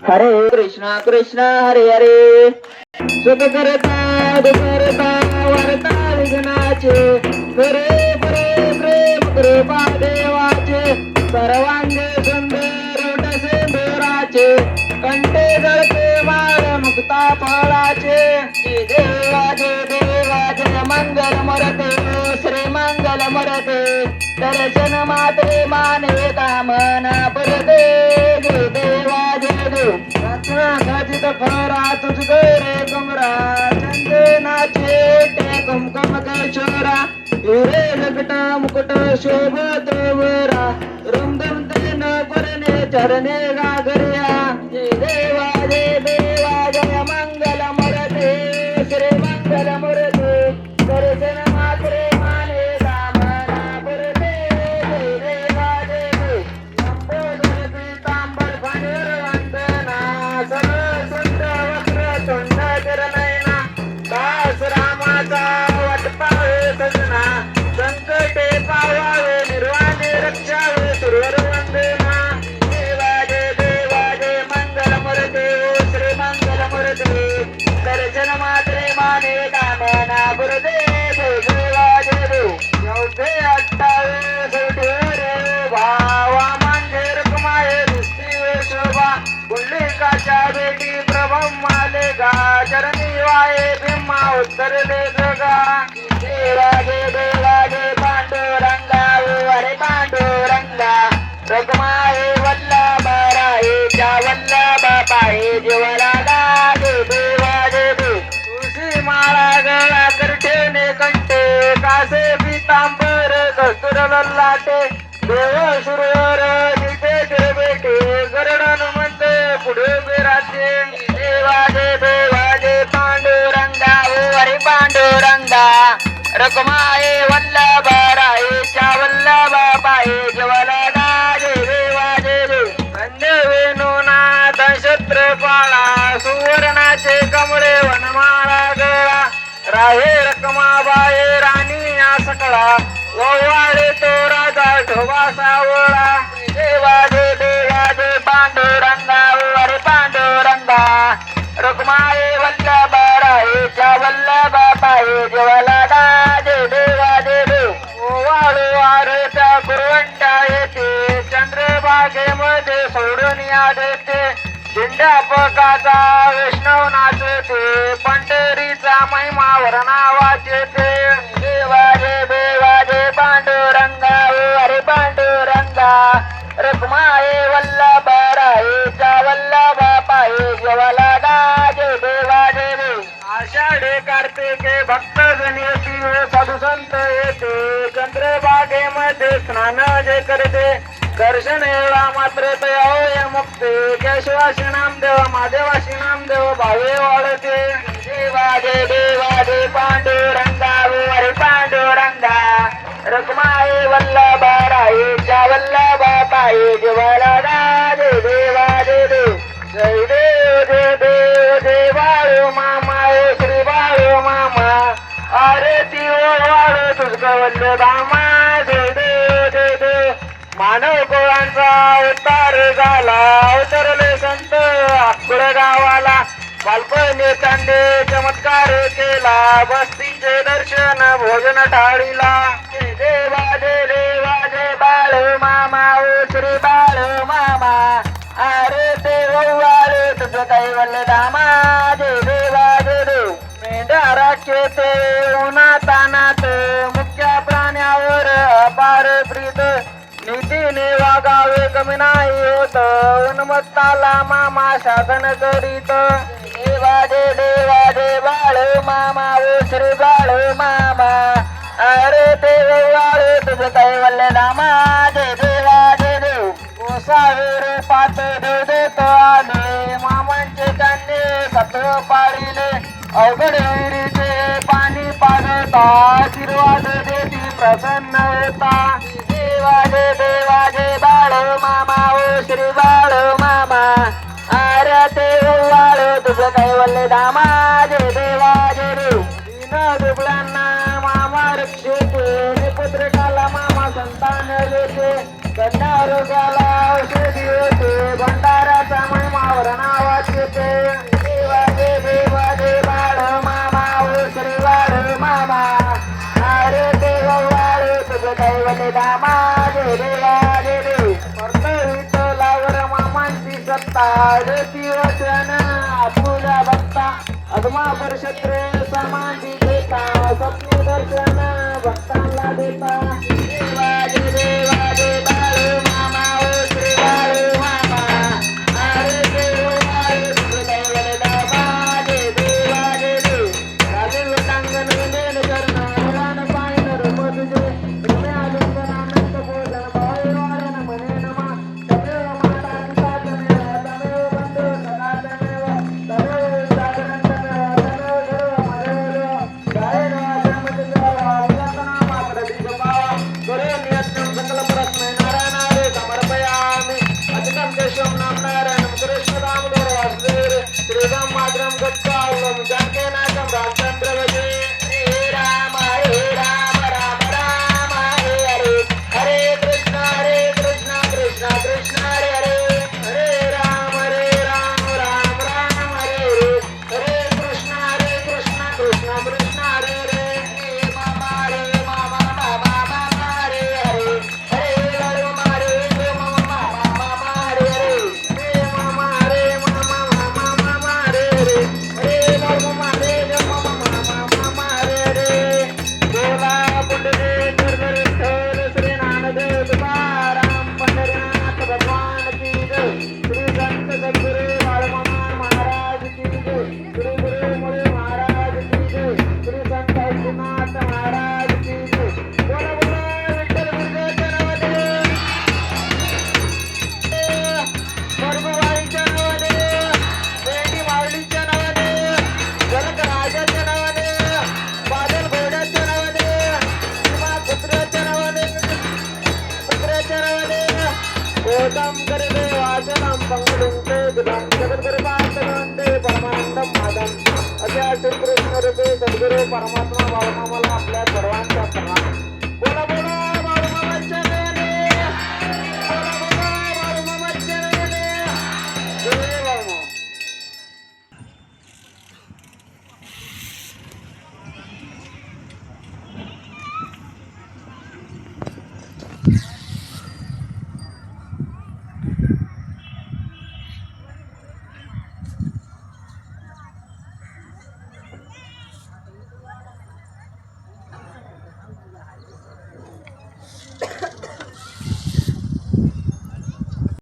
हरे कृष्णा कृष्णा हरे हरे सुख करता दुखरता वारता विघ्नाचे करे परे प्रेम कृपा देवाचे सर्वांगे सुंदर उठसे सुंदराचे कंठे जळते माळ मुक्ता फळाचे जय देवा जय मंगल मरते श्री मंगल मरते दर्शन मात्रे माने कामना परते जय देवा जय देव रत्ना खचित खरा तुझ रे कमरा चंदनाचे टे कुमकुम केशोरा हिरे जगट मुकुट शोभत वरा रुमधुम तेन करणे चरणे गागर्या जय देवा जय मंगल मरते श्री मंगल मरते दर्शन मात्रे माने कामना परते जय देवा जय देव लंबोदर पीतांबर फणीर वंदना सरळ सुंदर वक्र तोंड करनयना दास रामाचा वट पावे सजना संकटे पावावे निर्वाणे रक्षावे सुरवर वंदना देवा जय मंगल मरते श्री मंगल मरते दर्शन मात्रे माने कामना पुरते जय देवा जय देव योगे अट्टावे सुठे भावा मांगे रकमाये दिसती शोभा पुंडलिकाच्या भेटी प्रभम माले गा चरणी वाये भीमा उत्तरले जगा देवा जय पांडुरंगा हरे पांडुरंगा रकमाये वल्लभा रायेच्या वल्लभा पाये जीवनाला जय देवा जय देव तुळशी माळा गळा करठेने कंठे कासे पीतांबर कस्तुर ललाटे देव सुरवर जिथे बेटे गरडन म्हणते पुढे बेराचे देवा जय पांडुरंगा हरे पांडुरंगा रकमाये वल्लभा रायेच्या वल्लभा पाये जवळला जय देवा जय देव अन्य वेणुनाथ शत्रपाळा सुवर्णाचे कमळे वनमाळा गळा राहे रकमाबाई राणी या सकळा ओवाळे तो राजा ढोबा सावळा देवा जय पांडुरंगा हरे पांडुरंगा रकमाये वल्लभा रायेच्या वल्लभा पाये जवळला जय देवा जय देव ओवाळू आरत्या कुरवंटा येते चंद्रभागेमध्ये सोडून या देते दिंड्यापकाचा वैष्णव नाचते पंढरीचा महिमा वर्णा वाचते देवा जय पांडुरंगा हरे पांडुरंगा रखमाये वल्लभा रायेच्या वल्लभा पाये जवळला जय देवा जय देव आषाढे कार्तिके भक्तजन येते साधू संत येते चंद्रभागेमध्ये स्नान जे करते दर्शन एवढा मात्र तया मुक्ते केशवाशी नामदेव महादेवाशी नामदेव भावे वाढते देवा जय पांडुरंगा हरे पांडुरंगा रखमाये वल्लभा रायेच्या वल्लभा पाये जवळला जय देवा जय देव जय देव बाळू मामा श्री बाळू मामा आरती वाळू तुझ वल्लभामा जय देव मानव कुळांचा उतार झाला उतरले संत अक्कुळ गावाला बालपणी त्यांनी चमत्कार केला बस्तीचे दर्शन भोजन टाळीला जय देवा जय बाळू मामा श्री बाळू मामा अरे देवाळे तुझं काही वल्लधामा जय देवा जय देव मेंढ्या राखेते उन्हातानात मुख्य प्राण्यावर अपार प्रीत नीतीने वागावे कमी नाही होत उन्मत्ताला मामा शासन करीत देवा जय बाळू मामा श्री बाळू मामा अरे देव वाळे तुझं काही वल्लधामा जय देवा जय देव गोसावी पात देव देत आले मामांचे त्यांनी सत्व पाडिले अवघड विहिरीचे पाणी पाजता आशीर्वाद देती प्रसन्न होता देवा जय बाळू मामा श्री बाळू मामा अरे देव वाळू तुझं काही वल्लधामा जय देवा जय देव दुबळ्यांना मामा रक्षेते पुत्रकाला मामा संतान देते कन्या आरोग्याला औषधी होते भंडाराच्या महिमावर नावात येते देवा दे बाळ मामा ओ श्री वाढ मामा अरे देव वाढ तुझं दैवते दामा दे देवा दे दे विठ्ठलावर मामांची सत्ता देती वचन आपुल्या भक्ता अधमा परशत्रे समाधी देता स्वप्न दर्शन भक्तांना देता देवा दे बाळ मामा ओ श्री बाळ मामा अरे देव बाळ तुझं दैवते दामा दे देवा दे दे राजे लोटांगण विंदेन कर्ण मुलान पायन रूप तुझे तुम्ही आलिंगन आनंद बोलन भाई वाढन म्हणे नमा तमेव माता पिता तमेव तमेव बंधू सदा तमेव तमेव साधनं तमेव तमेव गुरु मदेव गायन वाचमचंद्र वाचना मात्र दिगंबावा गुरु नियत्नं सकल प्रश्न नारायणारे समर्पयामि अतिकं केशवं नाम नारायणं कृष्ण दामोदर वासुदेव श्रीराम मातरं गत्वालं जानकीनाथं रामचंद्र भजे हे राम राम राम हरे हरे हरे कृष्ण कृष्ण कृष्ण हरे हरे हरे राम राम राम हरे हरे हरे कृष्ण कृष्ण कृष्ण हरे हरे हे मामा मामा हरे हरे हरे मामा हरे हरे हे मामा मामा हरे हरे हरे मामा हरे हरे बोला पुंडलीक विठ्ठल श्री ज्ञानदेव तुकाराम पंढरीनाथ भगवान की जय श्री संत सद्गुरु बाळमामा महाराज की जय श्री गुरु मुळे महाराज की जय श्री संत एकनाथ महाराज की जय बोला बोला विठ्ठल गुरुदेवच्या नावाने परभवाईच्या नावाने बेटी माऊलीच्या नावाने जनक राजाच्या नावाने बादल घोड्याच्या नावाने किंवा पुत्राच्या नावाने गौतम करदे वाचनम पंगुलिंते गुलाम जगद्गुरुपांतनंते परमानंदम मादम अशा श्रीकृष्ण रूपे सद्गुरु परमात्मा बाळमामाला आपल्या सर्वांच्या प्रणाम बोला बोला